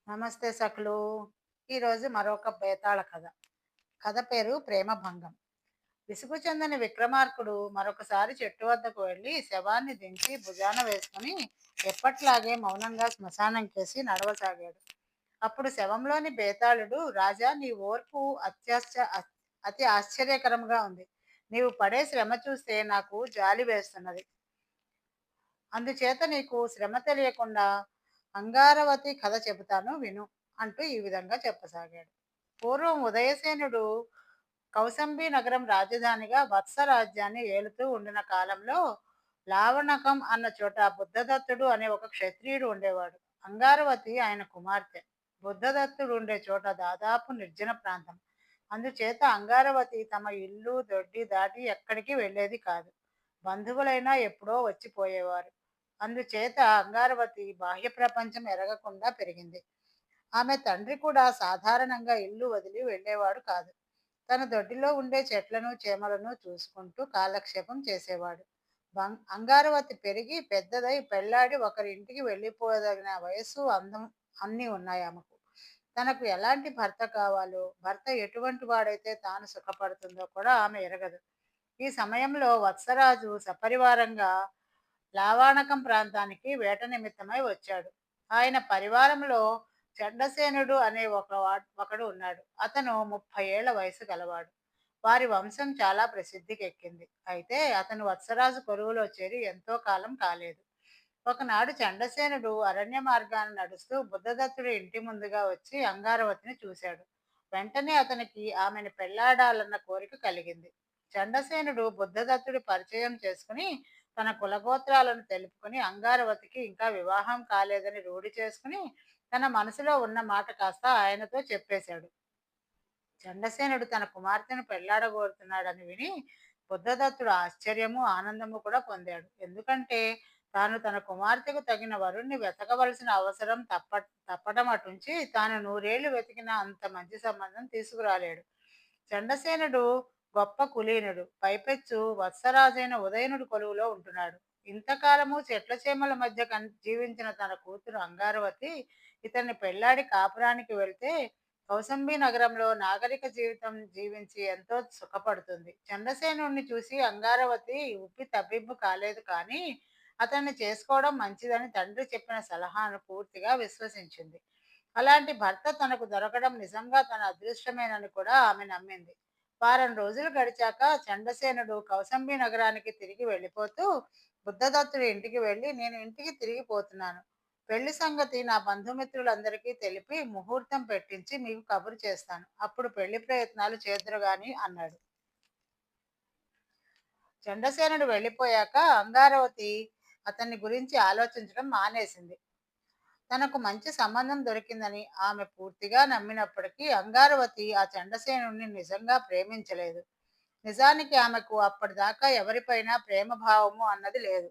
నమస్తే సఖులు. ఈరోజు మరొక బేతాళ కథ. కథ పేరు ప్రేమభంగం. విసుగు చెందని విక్రమార్కుడు మరొకసారి చెట్టు వద్దకు వెళ్ళి శవాన్ని దించి భుజాన వేసుకుని ఎప్పట్లాగే మౌనంగా శ్మశానం కేసి నడవసాగాడు. అప్పుడు శవంలోని బేతాళుడు, రాజా, నీ ఓర్పు అతి ఆశ్చర్యకరంగా ఉంది. నీవు పడే శ్రమ చూస్తే నాకు జాలి వేస్తున్నది. అందుచేత నీకు శ్రమ తెలియకుండా అంగారవతి కథ చెబుతాను విను అంటూ ఈ విధంగా చెప్పసాగాడు. పూర్వం ఉదయసేనుడు కౌసంబి నగరం రాజధానిగా వత్స రాజ్యాన్ని ఏలుతూ ఉండిన కాలంలో లావణకం అన్న చోట బుద్ధదత్తుడు అనే ఒక క్షత్రియుడు ఉండేవాడు. అంగారవతి ఆయన కుమార్తె. బుద్ధదత్తుడు ఉండే చోట దాదాపు నిర్జన ప్రాంతం. అందుచేత అంగారవతి తమ ఇల్లు దొడ్డి దాటి ఎక్కడికి వెళ్ళేది కాదు. బంధువులైనా ఎప్పుడో వచ్చిపోయేవారు. అందుచేత అంగారవతి బాహ్య ప్రపంచం ఎరగకుండా పెరిగింది. ఆమె తండ్రి కూడా సాధారణంగా ఇల్లు వదిలి వెళ్ళేవాడు కాదు. తన దొడ్డిలో ఉండే చెట్లను చేమలను చూసుకుంటూ కాలక్షేపం చేసేవాడు. అంగారవతి పెరిగి పెద్దదై పెళ్లాడి ఒకరి ఇంటికి వెళ్ళిపోదగిన వయస్సు, అందం అన్నీ ఉన్నాయి ఆమెకు. తనకు ఎలాంటి భర్త కావాలో, భర్త ఎటువంటి వాడైతే తాను సుఖపడుతుందో కూడా ఆమె ఎరగదు. ఈ సమయంలో వత్సరాజు సపరివారంగా లావాణకం ప్రాంతానికి వేట నిమిత్తమై వచ్చాడు. ఆయన పరివారంలో చండసేనుడు అనే ఒకడు ఉన్నాడు. అతను 30 ఏళ్ల వయసు గలవాడు. వారి వంశం చాలా ప్రసిద్ధికెక్కింది. అయితే అతను వత్సరాజు కొలువులో చేరి ఎంతో కాలం కాలేదు. ఒకనాడు చండసేనుడు అరణ్య మార్గాన నడుస్తూ బుద్ధదత్తుడి ఇంటి ముందుగా వచ్చి అంగారవతిని చూశాడు. వెంటనే అతనికి ఆమెను పెళ్లాడాలన్న కోరిక కలిగింది. చండసేనుడు బుద్ధదత్తుడి పరిచయం చేసుకుని తన కులగోత్రాలను తెలుపుకుని అంగారవతికి ఇంకా వివాహం కాలేదని రూఢి చేసుకుని తన మనసులో ఉన్న మాట కాస్త ఆయనతో చెప్పేశాడు. చండసేనుడు తన కుమార్తెను పెళ్లాడగోరుతున్నాడని విని బుద్ధదత్తుడు ఆశ్చర్యము ఆనందము కూడా పొందాడు. ఎందుకంటే తాను తన కుమార్తెకు తగిన వరుణ్ణి వెతకవలసిన అవసరం తప్పటం అటుంచి తాను 100 ఏళ్లు వెతికిన అంత మంచి సంబంధం తీసుకురాలేడు. చండసేనుడు గొప్ప కులీనుడు. పైపెచ్చు వత్సరాజైన ఉదయనుడి కొలువులో ఉంటున్నాడు. ఇంతకాలము చెట్ల చేమల మధ్య జీవించిన తన కూతురు అంగారవతి ఇతన్ని పెళ్లాడి కాపురానికి వెళ్తే కౌసంబి నగరంలో నాగరిక జీవితం జీవించి ఎంతో సుఖపడుతుంది. చంద్రసేనుణ్ణి చూసి అంగారవతి ఉప్పి తబ్బిబ్బు కాలేదు, కానీ అతన్ని చేసుకోవడం మంచిదని తండ్రి చెప్పిన సలహాను పూర్తిగా విశ్వసించింది. అలాంటి భర్త తనకు దొరకడం నిజంగా తన అదృష్టమేనని కూడా ఆమె నమ్మింది. వారం రోజులు గడిచాక చండసేనుడు కౌసంబి నగరానికి తిరిగి వెళ్ళిపోతూ బుద్ధదత్తుడి ఇంటికి వెళ్ళి, నేను ఇంటికి తిరిగిపోతున్నాను. పెళ్లి సంగతి నా బంధుమిత్రులందరికీ తెలిపి ముహూర్తం పెట్టించి మీకు కబురు చేస్తాను. అప్పుడు పెళ్లి ప్రయత్నాలు చేద్దురుగాని అన్నాడు. చండసేనుడు వెళ్ళిపోయాక అంగారవతి అతన్ని గురించి ఆలోచించడం మానేసింది. తనకు మంచి సంబంధం దొరికిందని ఆమె పూర్తిగా నమ్మినప్పటికీ అంగారవతి ఆ చండసేనుణ్ణి నిజంగా ప్రేమించలేదు. నిజానికి ఆమెకు అప్పటిదాకా ఎవరిపైనా ప్రేమ భావము అన్నది లేదు.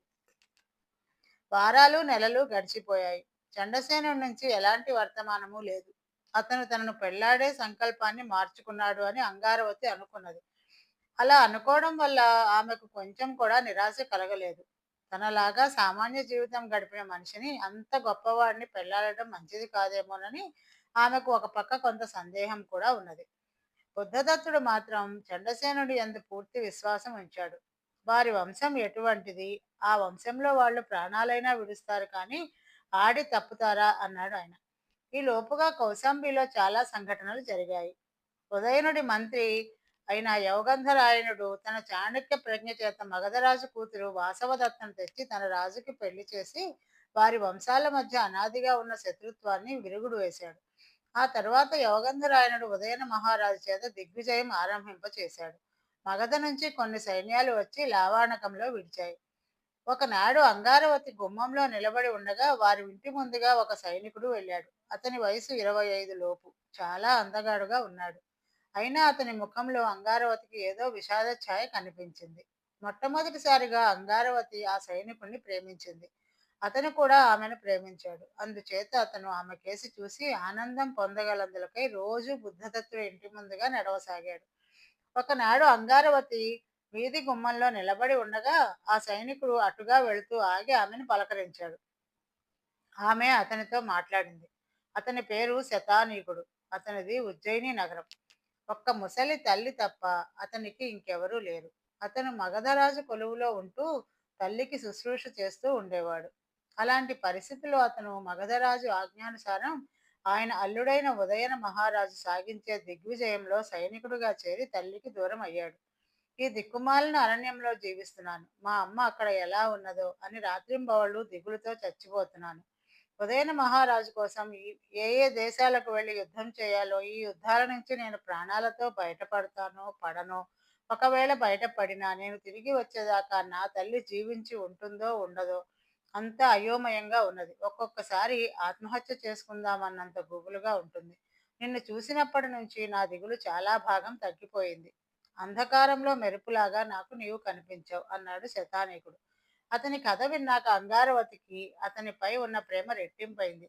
వారాలు నెలలు గడిచిపోయాయి. చండసేనుడి నుంచి ఎలాంటి వర్తమానము లేదు. అతను తనను పెళ్లాడే సంకల్పాన్ని మార్చుకున్నాడు అని అంగారవతి అనుకున్నది. అలా అనుకోవడం వల్ల ఆమెకు కొంచెం కూడా నిరాశ కలగలేదు. తనలాగా సామాన్య జీవితం గడిపిన మనిషిని, అంత గొప్పవాడిని పెళ్లాడటం మంచిది కాదేమోనని ఆమెకు ఒక పక్క కొంత సందేహం కూడా ఉన్నది. బుద్ధదత్తుడు మాత్రం చండసేనుడి యందు పూర్తి విశ్వాసం ఉంచాడు. వారి వంశం ఎటువంటిది, ఆ వంశంలో వాళ్ళు ప్రాణాలైనా విడుస్తారు కానీ ఆడి తప్పుతారా అన్నాడు ఆయన. ఈ లోపుగా కౌశాంబిలో చాలా సంఘటనలు జరిగాయి. ఉదయనుడి మంత్రి అయిన యవగంధరాయనుడు తన చాణక్య ప్రజ్ఞ చేత మగధరాజు కూతురు వాసవదత్తను తెచ్చి తన రాజుకి పెళ్లి చేసి వారి వంశాల మధ్య అనాదిగా ఉన్న శత్రుత్వాన్ని విరుగుడు వేశాడు. ఆ తరువాత యవగంధరాయనుడు ఉదయన మహారాజు చేత దిగ్విజయం ఆరంభింపచేశాడు. మగధ నుంచి కొన్ని సైన్యాలు వచ్చి లావాణకంలో విడిచాయి. ఒకనాడు అంగారవతి గుమ్మంలో నిలబడి ఉండగా వారి ఇంటి ముందుగా ఒక సైనికుడు వెళ్ళాడు. అతని వయసు 25 లోపు. చాలా అందగాడుగా ఉన్నాడు. అయినా అతని ముఖంలో అంగారవతికి ఏదో విషాద ఛాయ కనిపించింది. మొట్టమొదటిసారిగా అంగారవతి ఆ సైనికుణ్ణి ప్రేమించింది. అతను కూడా ఆమెను ప్రేమించాడు. అందుచేత అతను ఆమె కేసి చూసి ఆనందం పొందగలందులకై రోజు బుద్ధదత్తుడి ఇంటి ముందుగా నడవసాగాడు. ఒకనాడు అంగారవతి వీధి గుమ్మంలో నిలబడి ఉండగా ఆ సైనికుడు అటుగా వెళుతూ ఆగి ఆమెను పలకరించాడు. ఆమె అతనితో మాట్లాడింది. అతని పేరు శతానీకుడు. అతనిది ఉజ్జయిని నగరం. ఒక్క ముసలి తల్లి తప్ప అతనికి ఇంకెవరూ లేరు. అతను మగధరాజు కొలువులో ఉంటూ తల్లికి శుశ్రూష చేస్తూ ఉండేవాడు. అలాంటి పరిస్థితిలో అతను మగధరాజు ఆజ్ఞానుసారం ఆయన అల్లుడైన ఉదయన మహారాజు సాగించే దిగ్విజయంలో సైనికుడిగా చేరి తల్లికి దూరం అయ్యాడు. ఈ దిక్కుమాలిన అరణ్యంలో జీవిస్తున్నాను. మా అమ్మ అక్కడ ఎలా ఉన్నదో అని రాత్రింబవళ్ళు దిగులుతో చచ్చిపోతున్నాను. ఉదయన మహారాజు కోసం ఏ ఏ దేశాలకు వెళ్ళి యుద్ధం చేయాలో, ఈ యుద్ధాల నుంచి నేను ప్రాణాలతో బయటపడతానో పడనో, ఒకవేళ బయటపడినా నేను తిరిగి వచ్చేదాకా నా తల్లి జీవించి ఉంటుందో ఉండదో అంతా అయోమయంగా ఉన్నది. ఒక్కొక్కసారి ఆత్మహత్య చేసుకుందామన్నంత గుబులుగా ఉంటుంది. నిన్ను చూసినప్పటి నుంచి నా దిగులు చాలా భాగం తగ్గిపోయింది. అంధకారంలో మెరుపులాగా నాకు నీవు కనిపించావు అన్నాడు శతానీకుడు. అతని కథ విన్నాక అంగారవతికి అతనిపై ఉన్న ప్రేమ రెట్టింపైంది.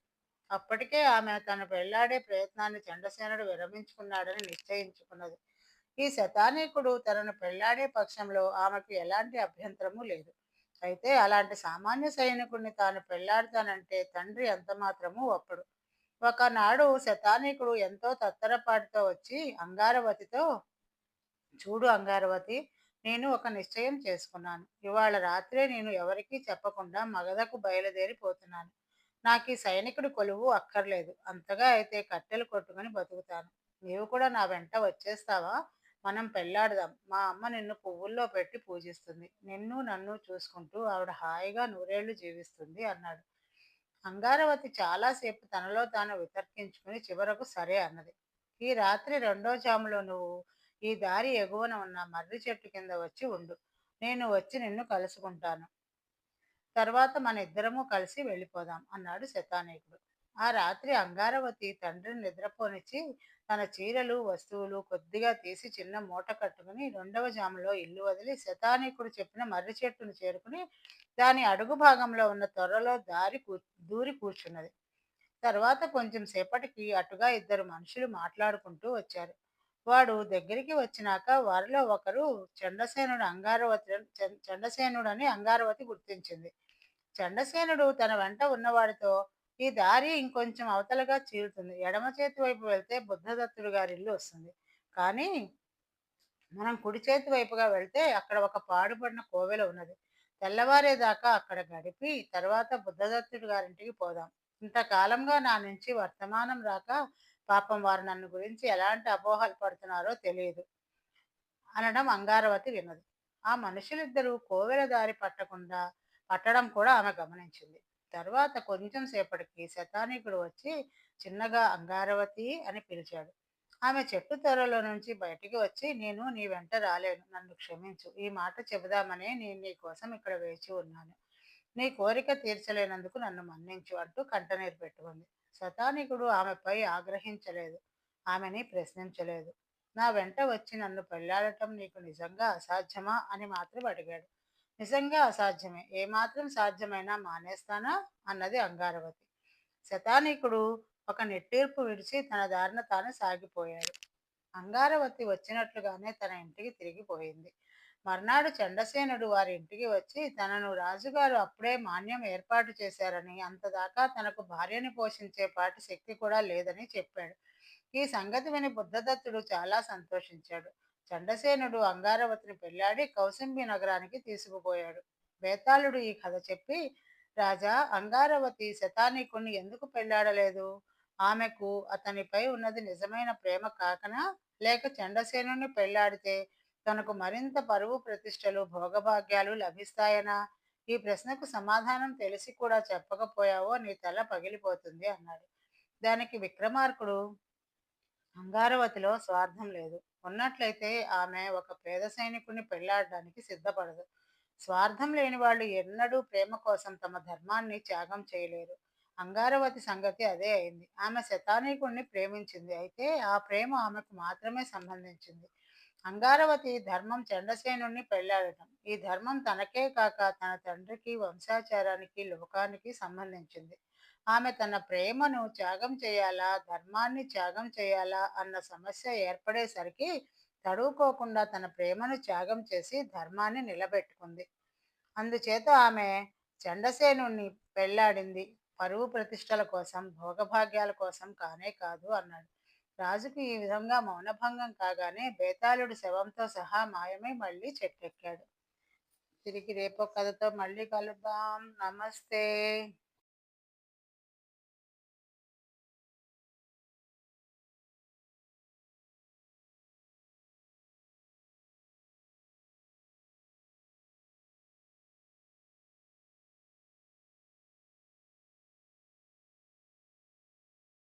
అప్పటికే ఆమె తను పెళ్లాడే ప్రయత్నాన్ని చండసేనుడు విరమించుకున్నాడని నిశ్చయించుకున్నది. ఈ శతానీకుడు తనను పెళ్లాడే పక్షంలో ఆమెకు ఎలాంటి అభ్యంతరము లేదు. అయితే అలాంటి సామాన్య సైనికుడిని తాను పెళ్లాడతానంటే తండ్రి ఎంతమాత్రమూ ఒప్పడు. ఒకనాడు శతానీకుడు ఎంతో తత్తరపాటుతో వచ్చి అంగారవతితో, చూడు అంగారవతి, నేను ఒక నిశ్చయం చేసుకున్నాను. ఇవాళ రాత్రే నేను ఎవరికీ చెప్పకుండా మగధకు బయలుదేరిపోతున్నాను. నాకు ఈ సైనికుడి కొలువు అక్కర్లేదు. అంతగా అయితే కట్టెలు కొట్టుకుని బతుకుతాను. నీవు కూడా నా వెంట వచ్చేస్తావా? మనం పెళ్లాడదాం. మా అమ్మ నిన్ను పువ్వుల్లో పెట్టి పూజిస్తుంది. నిన్ను నన్ను చూసుకుంటూ ఆవిడ హాయిగా నూరేళ్లు జీవిస్తుంది అన్నాడు. అంగారవతి చాలాసేపు తనలో తాను వితర్కించుకుని చివరకు సరే అన్నది. ఈ రాత్రి రెండో జాములో నువ్వు ఈ దారి ఎగువన ఉన్న మర్రి చెట్టు కింద వచ్చి ఉండు. నేను వచ్చి నిన్ను కలుసుకుంటాను. తర్వాత మన ఇద్దరము కలిసి వెళ్ళిపోదాం అన్నాడు శతానీకుడు. ఆ రాత్రి అంగారవతి తండ్రిని నిద్రపోనిచ్చి తన చీరలు వస్తువులు కొద్దిగా తీసి చిన్న మూట కట్టుకుని రెండవ జాములో ఇల్లు వదిలి శతానీకుడు చెప్పిన మర్రి చెట్టును చేరుకుని దాని అడుగు భాగంలో ఉన్న తొర్రలో దూరి కూర్చున్నది. తర్వాత కొంచెం సేపటికి అటుగా ఇద్దరు మనుషులు మాట్లాడుకుంటూ వచ్చారు. వాడు దగ్గరికి వచ్చినాక వారిలో ఒకరు చండసేనుడని అంగారవతి గుర్తించింది. చండసేనుడు తన వెంట ఉన్నవాడితో, ఈ దారి ఇంకొంచెం అవతలగా చీరుతుంది. ఎడమ చేతి వైపు వెళ్తే బుద్ధదత్తుడు గారి ఇల్లు వస్తుంది. కానీ మనం కుడి చేతి వైపుగా వెళ్తే అక్కడ ఒక పాడుపడిన కోవెల ఉన్నది. తెల్లవారేదాకా అక్కడ గడిపి తర్వాత బుద్ధదత్తుడి గారింటికి పోదాం. ఇంతకాలంగా నా నుంచి వర్తమానం రాక పాపం వారు నన్ను గురించి ఎలాంటి అపోహలు పడుతున్నారో తెలియదు అనడం అంగారవతి విన్నది. ఆ మనుషులిద్దరూ కోవెల దారి పట్టడం కూడా ఆమె గమనించింది. తర్వాత కొంచెం సేపటికి శతానీకుడు వచ్చి చిన్నగా అంగారవతి అని పిలిచాడు. ఆమె చెట్టు తొర్రలో నుంచి బయటికి వచ్చి, నేను నీ వెంట రాలేను, నన్ను క్షమించు. ఈ మాట చెబుదామనే నేను నీ కోసం ఇక్కడ వేచి ఉన్నాను. నీ కోరిక తీర్చలేనందుకు నన్ను మన్నించు అంటూ కంటనీరు పెట్టుకుంది. శతానీకుడు ఆమెపై ఆగ్రహించలేదు, ఆమెని ప్రశ్నించలేదు. నా వెంట వచ్చి నన్ను పెళ్లాడటం నీకు నిజంగా అసాధ్యమా అని మాత్రం అడిగాడు. నిజంగా అసాధ్యమే. ఏమాత్రం సాధ్యమైనా మానేస్తానా అన్నది అంగారవతి. శతానీకుడు ఒక నిట్టూర్పు విడిచి తన దారిన తాను సాగిపోయాడు. అంగారవతి వచ్చినట్లుగానే తన ఇంటికి తిరిగిపోయింది. మర్నాడు చండసేనుడు వారి ఇంటికి వచ్చి తనను రాజుగారు అప్పుడే మాన్యం ఏర్పాటు చేశారని, అంతదాకా తనకు భార్యని పోషించే పాటి శక్తి కూడా లేదని చెప్పాడు. ఈ సంగతి విని బుద్ధదత్తుడు చాలా సంతోషించాడు. చండసేనుడు అంగారవతిని పెళ్లాడి కౌశంబి నగరానికి తీసుకుపోయాడు. బేతాళుడు ఈ కథ చెప్పి, రాజా, అంగారవతి శతానీకుణ్ణి ఎందుకు పెళ్లాడలేదు? ఆమెకు అతనిపై ఉన్నది నిజమైన ప్రేమ కాకనా, లేక చండసేనుని పెళ్లాడితే తనకు మరింత పరువు ప్రతిష్టలు భోగభాగ్యాలు లభిస్తాయనా? ఈ ప్రశ్నకు సమాధానం తెలిసి కూడా చెప్పకపోయావో నీ తల పగిలిపోతుంది అన్నాడు. దానికి విక్రమార్కుడు, అంగారవతిలో స్వార్థం లేదు. ఉన్నట్లయితే ఆమె ఒక పేద సైనికుని పెళ్లాడడానికి సిద్ధపడదు. స్వార్థం లేని వాళ్ళు ఎన్నడూ ప్రేమ కోసం తమ ధర్మాన్ని త్యాగం చేయలేరు. అంగారవతి సంగతి అదే అయింది. ఆమె శతానీకుణ్ణి ప్రేమించింది. అయితే ఆ ప్రేమ ఆమెకు మాత్రమే సంబంధించింది. అంగారవతి ధర్మం చండసేనుణ్ణి పెళ్లాడటం. ఈ ధర్మం తనకే కాక తన తండ్రికి, వంశాచారానికి, లోకానికి సంబంధించింది. ఆమె తన ప్రేమను త్యాగం చేయాలా, ధర్మాన్ని త్యాగం చేయాలా అన్న సమస్య ఏర్పడేసరికి తడువుకోకుండా తన ప్రేమను త్యాగం చేసి ధర్మాన్ని నిలబెట్టుకుంది. అందుచేత ఆమె చండసేనుణ్ణి పెళ్లాడింది. పరువు ప్రతిష్టల కోసం, భోగభాగ్యాల కోసం కానే కాదు అన్నాడు. రాజుకు ఈ విధంగా మౌనభంగం కాగానే బేతాళుడు శవంతో సహా మాయమై మళ్ళీ చెట్టెక్కాడు. తిరిగి రేపో కథతో మళ్ళీ కలుద్దాం. నమస్తే.